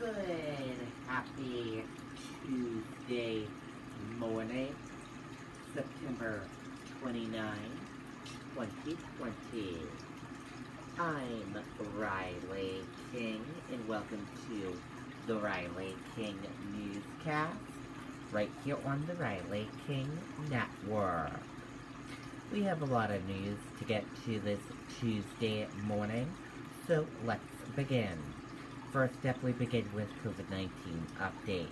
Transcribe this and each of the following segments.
Good, happy Tuesday morning, September 29, 2020. I'm Riley King, and welcome to the Riley King Newscast, right here on the Riley King Network. We have a lot of news to get to this Tuesday morning, so let's begin. First up, we begin with COVID-19 updates.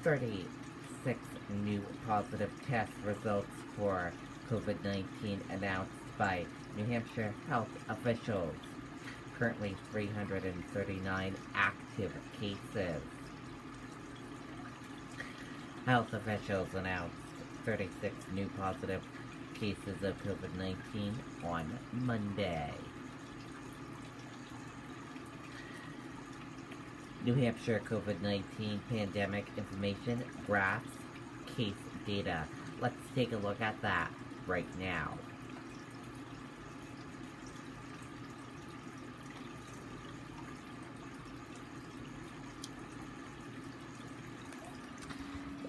36 new positive test results for COVID-19 announced by New Hampshire health officials. Currently 339 active cases. Health officials announced 36 new positive cases of COVID-19 on Monday. New Hampshire COVID-19 pandemic information, graphs, case data. Let's take a look at that right now.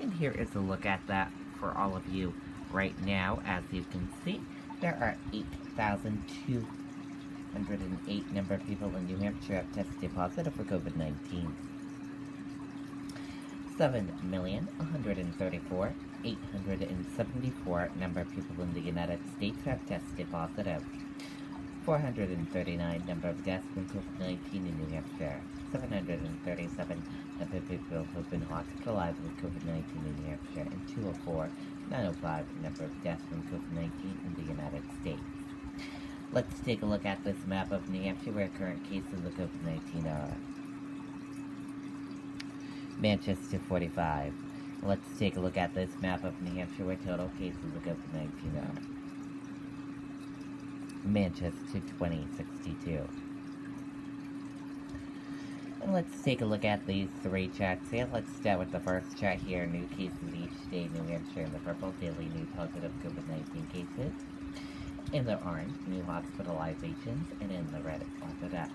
And here is a look at that for all of you right now. As you can see, there are 8,208 number of people in New Hampshire have tested positive for COVID-19. 7,134,874 number of people in the United States have tested positive. 439 number of deaths from COVID-19 in New Hampshire. 737 number of people who have been hospitalized with COVID-19 in New Hampshire. And 905 number of deaths from COVID-19 in the United States. Let's take a look at this map of New Hampshire where current cases of COVID-19 are. Manchester 45. Let's take a look at this map of New Hampshire where total cases of COVID-19 are. Manchester 2062. And let's take a look at these three charts here. Let's start with the first chart here. New cases each day, New Hampshire in the purple, daily new positive COVID-19 cases. In the orange, new hospitalizations, and in the red, lots of deaths.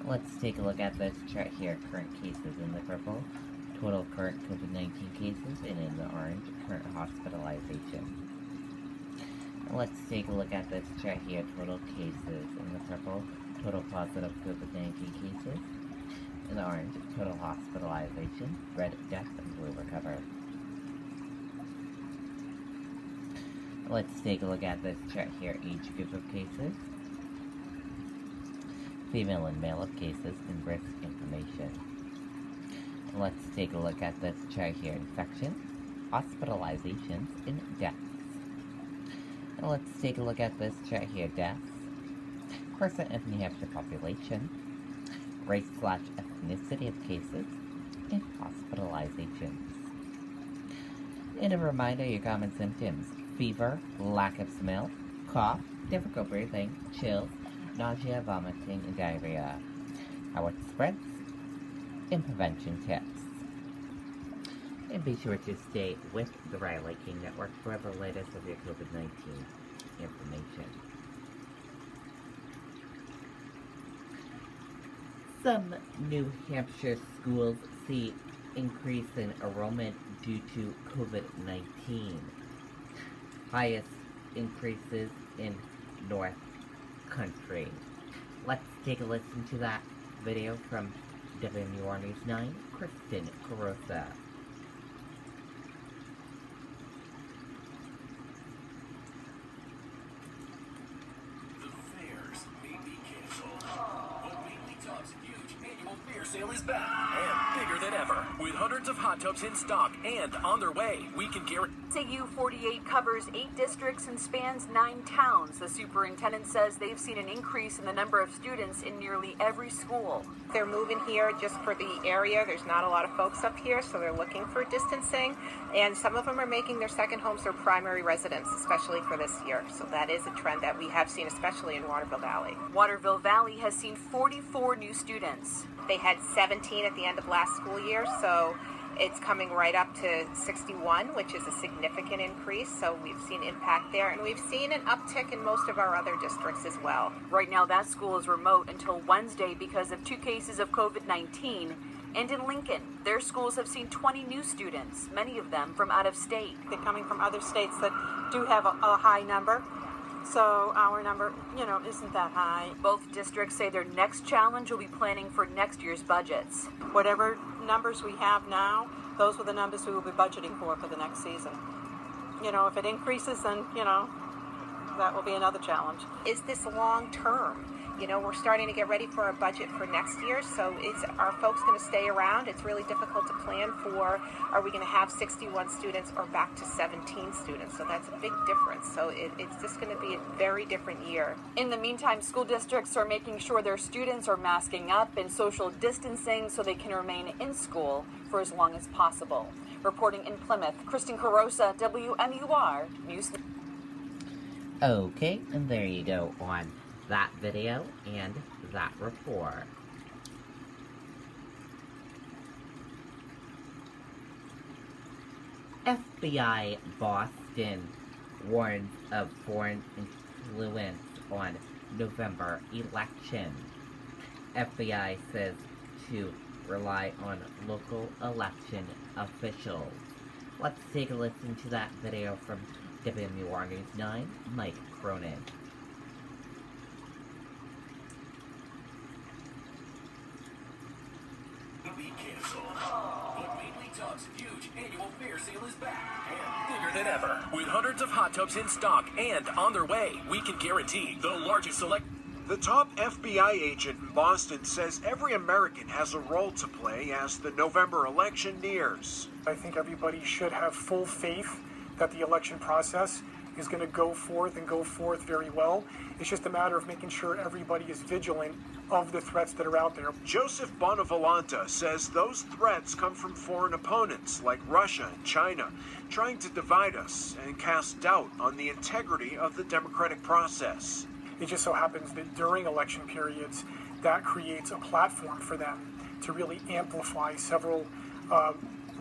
Let's take a look at this chart here. Current cases in the purple, total current COVID-19 cases, and in the orange, current hospitalizations. Let's take a look at this chart here. Total cases in the purple, total positive COVID-19 cases. In the orange, total hospitalization, red, death, and blue, recovered. Let's take a look at this chart here. Age group of cases, female and male of cases, and risk information. Let's take a look at this chart here. Infections, hospitalizations, and deaths. And let's take a look at this chart here. Deaths, percent of New Hampshire population, race/ethnicity of cases, and hospitalizations. And a reminder, your common symptoms: fever, lack of smell, cough, difficult breathing, chills, nausea, vomiting, and diarrhea. How it spreads, and prevention tips. And be sure to stay with the Riley King Network for the latest of your COVID-19 information. Some New Hampshire schools see increase in enrollment due to COVID-19. Highest increases in North Country. Let's take a listen to that video from WNUR News 9, Kristen Carosa. The fairs may be canceled, but Mainly Tub's huge annual fair sale is back and bigger than ever. With hundreds of hot tubs in stock and on their way, we can guarantee. SAU 48 covers 8 districts and spans 9 towns. The superintendent says they've seen an increase in the number of students in nearly every school. They're moving here just for the area. There's not a lot of folks up here, so they're looking for distancing. And some of them are making their second homes their primary residence, especially for this year. So that is a trend that we have seen, especially in Waterville Valley. Waterville Valley has seen 44 new students. They had 17 at the end of last school year, so It's coming right up to 61, which is a significant increase. So we've seen impact there, and we've seen an uptick in most of our other districts as well. Right now, that school is remote until Wednesday because of 2 cases of COVID-19. And in Lincoln, their schools have seen 20 new students, many of them from out of state. They're coming from other states that do have a high number. So our number, isn't that high. Both districts say their next challenge will be planning for next year's budgets. Whatever numbers we have now, those were the numbers we will be budgeting for the next season. If it increases, then, that will be another challenge. Is this long term? We're starting to get ready for a budget for next year, so are folks going to stay around? It's really difficult to plan for, are we going to have 61 students or back to 17 students? So that's a big difference. So it's just going to be a very different year. In the meantime, school districts are making sure their students are masking up and social distancing so they can remain in school for as long as possible. Reporting in Plymouth, Kristen Carosa, WMUR News. Okay, and there you go on that video and that report. FBI Boston warns of foreign influence on November election. FBI says to rely on local election officials. Let's take a listen to that video from WMUR News 9, Mike Cronin. Be canceled. But Mainly Tub's huge annual fair sale is back and bigger than ever. With hundreds of hot tubs in stock and on their way, we can guarantee the largest select. The top FBI agent in Boston says every American has a role to play as the November election nears. I think everybody should have full faith that the election process is going to go forth very well. It's just a matter of making sure everybody is vigilant of the threats that are out there. Joseph Bonavolanta says those threats come from foreign opponents like Russia and China, trying to divide us and cast doubt on the integrity of the democratic process. It just so happens that during election periods, that creates a platform for them to really amplify several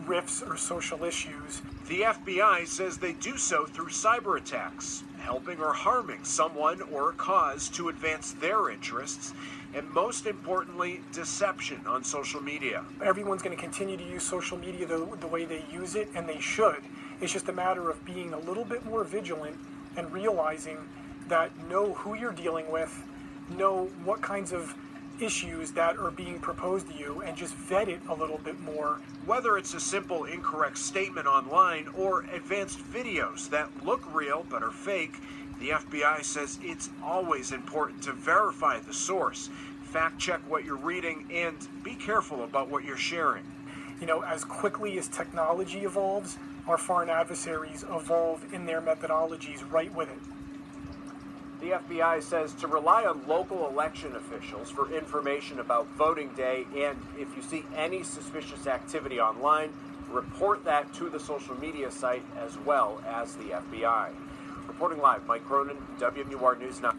rifts or social issues. The FBI says they do so through cyber attacks, helping or harming someone or a cause to advance their interests, and most importantly, deception on social media. Everyone's going to continue to use social media the way they use it, and they should. It's just a matter of being a little bit more vigilant and realizing that know who you're dealing with, know what kinds of issues that are being proposed to you, and just vet it a little bit more. Whether it's a simple incorrect statement online or advanced videos that look real but are fake, the FBI says it's always important to verify the source, fact check what you're reading, and be careful about what you're sharing. As quickly as technology evolves, our foreign adversaries evolve in their methodologies right with it. The FBI says to rely on local election officials for information about voting day, and if you see any suspicious activity online, report that to the social media site as well as the FBI. Reporting live, Mike Cronin, WMUR News 9.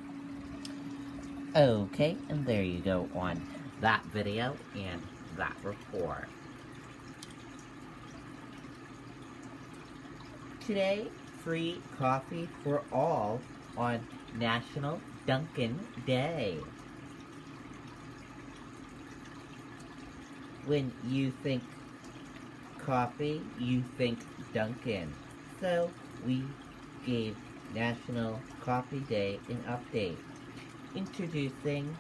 Okay, and there you go on that video and that report. Today, free coffee for all on National Dunkin' Day. When you think coffee, you think Dunkin'. So we gave National Coffee Day an update. Introducing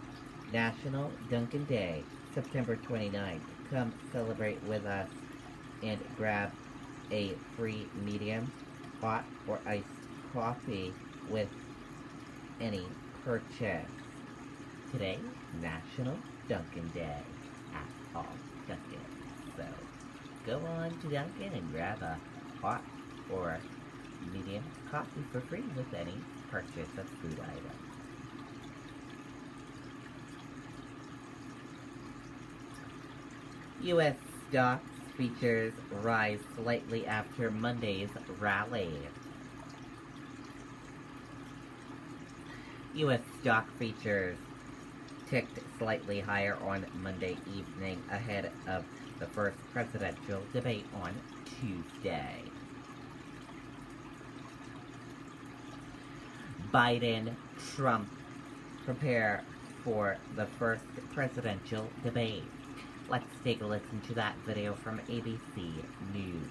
National Dunkin' Day, September 29th. Come celebrate with us and grab a free medium, hot, or iced coffee with any purchase. Today, National Dunkin' Day at all Dunkin'. So, go on to Dunkin' and grab a hot or medium coffee for free with any purchase of food items. U.S. stocks futures rise slightly after Monday's rally. U.S. stock futures ticked slightly higher on Monday evening ahead of the first presidential debate on Tuesday. Biden, Trump prepare for the first presidential debate. Let's take a listen to that video from ABC News.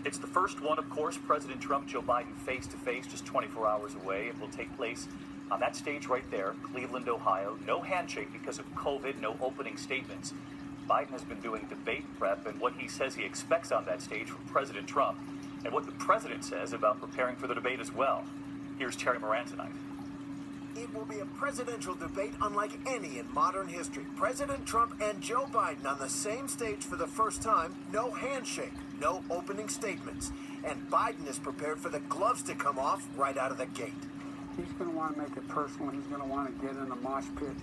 It's the first one, of course. President Trump, Joe Biden face-to-face, just 24 hours away. It will take place on that stage right there, Cleveland, Ohio. No handshake because of COVID, no opening statements. Biden has been doing debate prep and what he says he expects on that stage from President Trump, and what the president says about preparing for the debate as well. Here's Terry Moran tonight. It will be a presidential debate unlike any in modern history. President Trump and Joe Biden on the same stage for the first time. No handshake, no opening statements. And Biden is prepared for the gloves to come off right out of the gate. He's going to want to make it personal. He's going to want to get in a mosh pit.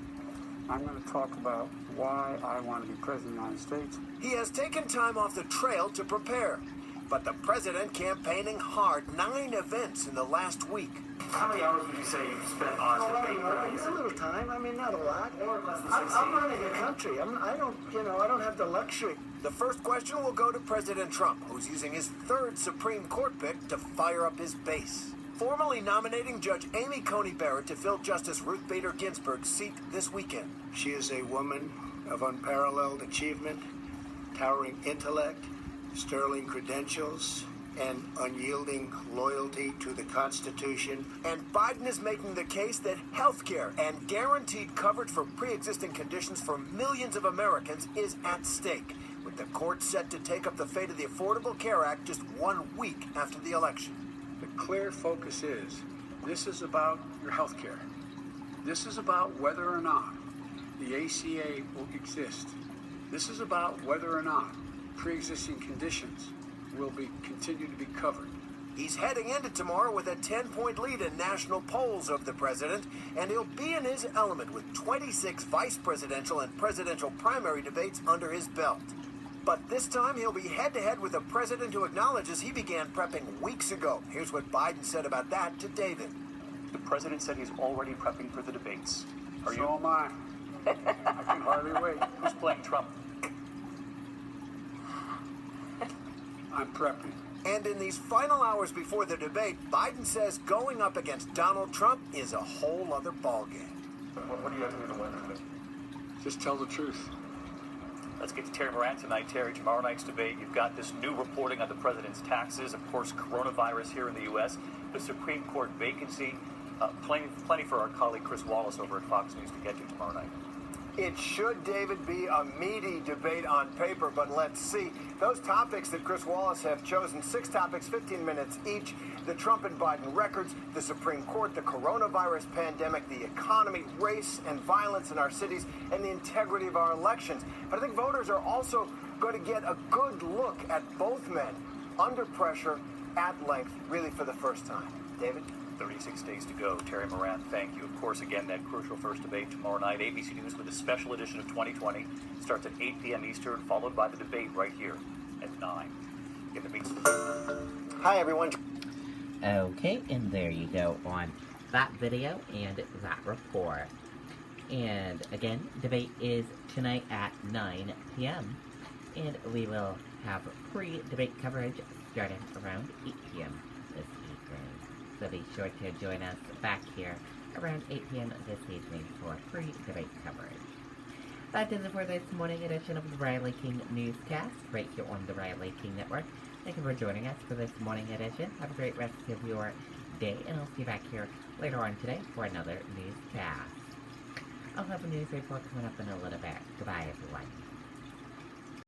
I'm going to talk about why I want to be president of the United States. He has taken time off the trail to prepare. But the president campaigning hard, 9 events in the last week. How many hours would you say you've spent on debate? A little time. I mean, not a lot. I'm running a country. I don't have the luxury. The first question will go to President Trump, who's using his 3rd Supreme Court pick to fire up his base. Formally nominating Judge Amy Coney Barrett to fill Justice Ruth Bader Ginsburg's seat this weekend. She is a woman of unparalleled achievement, towering intellect, sterling credentials, and unyielding loyalty to the Constitution. And Biden is making the case that health care and guaranteed coverage for pre-existing conditions for millions of Americans is at stake, with the court set to take up the fate of the Affordable Care Act just 1 week after the election. The clear focus is, this is about your health care. This is about whether or not the ACA will exist. This is about whether or not pre-existing conditions will continue to be covered. He's heading into tomorrow with a 10-point lead in national polls of the president, and he'll be in his element with 26 vice presidential and presidential primary debates under his belt. But this time he'll be head-to-head with a president who acknowledges he began prepping weeks ago. Here's what Biden said about that to David. The president said he's already prepping for the debates. So am I. I can hardly wait. Who's playing Trump? I'm prepping. And in these final hours before the debate, Biden says going up against Donald Trump is a whole other ballgame. What do you have to do to win the debate? Just tell the truth. Let's get to Terry Moran tonight. Terry, tomorrow night's debate, you've got this new reporting on the president's taxes, of course, coronavirus here in the U.S., the Supreme Court vacancy, plenty for our colleague Chris Wallace over at Fox News to get to tomorrow night. It should, David, be a meaty debate on paper, but let's see. Those topics that Chris Wallace have chosen, 6 topics, 15 minutes each, the Trump and Biden records, the Supreme Court, the coronavirus pandemic, the economy, race and violence in our cities, and the integrity of our elections. But I think voters are also going to get a good look at both men under pressure at length, really for the first time. David? 36 days to go. Terry Moran, thank you. Of course, again, that crucial first debate tomorrow night. ABC News with a special edition of 2020. Starts at 8 p.m. Eastern, followed by the debate right here at 9. In the meantime. Hi, everyone. Okay, and there you go on that video and that report. And again, debate is tonight at 9 p.m. And we will have pre-debate coverage starting around 8 p.m. this evening. So be sure to join us back here around 8 p.m. this evening for pre-debate coverage. That does it for this morning edition of the Riley King Newscast, right here on the Riley King Network. Thank you for joining us for this morning edition. Have a great rest of your day, and I'll see you back here later on today for another newscast. I'll have a news report coming up in a little bit. Goodbye, everyone.